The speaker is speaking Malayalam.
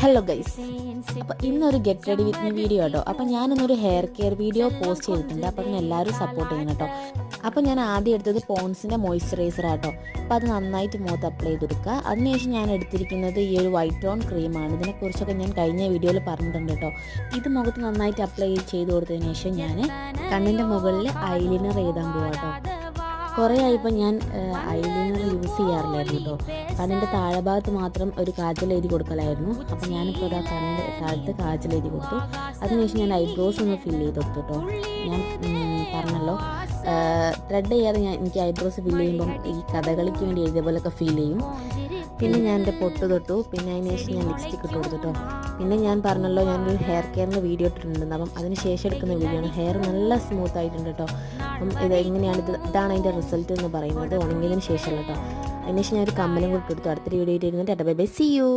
ഹലോ ഗൈസ്, അപ്പോൾ ഇന്നൊരു get ready with me video കേട്ടോ. അപ്പോൾ ഞാനിന്നൊരു ഹെയർ കെയർ വീഡിയോ പോസ്റ്റ് ചെയ്തിട്ടുണ്ട്. അപ്പോൾ അതിന് എല്ലാവരും സപ്പോർട്ട് ചെയ്യണം കേട്ടോ. അപ്പോൾ ഞാൻ ആദ്യം എടുത്തത് പോൺസിൻ്റെ മോയ്സ്ചറൈസർ ആട്ടോ. അപ്പോൾ അത് നന്നായിട്ട് മുഖത്ത് അപ്ലൈ ചെയ്ത് കൊടുക്കുക. അതിനുശേഷം ഞാൻ എടുത്തിരിക്കുന്നത് ഈ ഒരു വൈറ്റ് ടോൺ ക്രീമാണ്. ഇതിനെക്കുറിച്ചൊക്കെ ഞാൻ കഴിഞ്ഞ വീഡിയോയിൽ പറഞ്ഞിട്ടുണ്ട് കേട്ടോ. ഇത് മുഖത്ത് നന്നായിട്ട് അപ്ലൈ ചെയ്ത് കൊടുത്തതിന് ശേഷം ഞാൻ കണ്ണിൻ്റെ മുകളിൽ ഐലൈനർ എഴുതാൻ പോകാം കേട്ടോ. കുറേ ആയിപ്പോൾ ഞാൻ ഐലൈനർ യൂസ് ചെയ്യാറില്ലായിരുന്നു കേട്ടോ. കണ്ണിൻ്റെ താഴെ ഭാഗത്ത് മാത്രം ഒരു കാജൽ എഴുതി കൊടുക്കലായിരുന്നു. അപ്പോൾ ഞാനിപ്പോൾ ഇതാ കണ്ണിൻ്റെ താഴത്ത് കാജൽ എഴുതി കൊടുത്തു. അതിനുശേഷം ഞാൻ ഐബ്രോസ് ഒന്ന് ഫില്ല് ചെയ്ത് കൊടുത്തു കേട്ടോ. ഞാൻ പറഞ്ഞല്ലോ, ത്രെഡ് ചെയ്യാതെ എനിക്ക് ഐബ്രോസ് ഫില്ല് ചെയ്യുമ്പം ഈ കഥകളിക്ക് വേണ്ടി എഴുതിയ പോലെയൊക്കെ ഫീൽ ചെയ്യും. പിന്നെ ഞാൻ എൻ്റെ പൊട്ട് തൊട്ടു. പിന്നെ അതിന് ശേഷം ഞാൻ ലിപ്സ്റ്റിക്ക് ഇട്ട് കൊടുത്തു കേട്ടോ. പിന്നെ ഞാൻ പറഞ്ഞല്ലോ, ഞാനൊരു ഹെയർ കെയറിൻ്റെ വീഡിയോ ഇട്ടിട്ടുണ്ട്. അപ്പം അതിന് ശേഷം എടുക്കുന്ന വീഡിയോ ആണ്. ഹെയർ നല്ല സ്മൂത്ത് ആയിട്ടുണ്ട് കേട്ടോ. അപ്പം എങ്ങനെയാണ് ഇതാണ് അതിൻ്റെ റിസൾട്ട് എന്ന് പറയുന്നത് ഉണങ്ങിയതിന് ശേഷമല്ല കേട്ടോ. അതിന് ശേഷം ഞാൻ ഒരു കമ്മലും കൂടി ഇട്ട് കൊടുത്തു. അടുത്തൊരു വീഡിയോ ഇട്ടിരുന്നിട്ട് ബൈ ബൈ, സീ യു.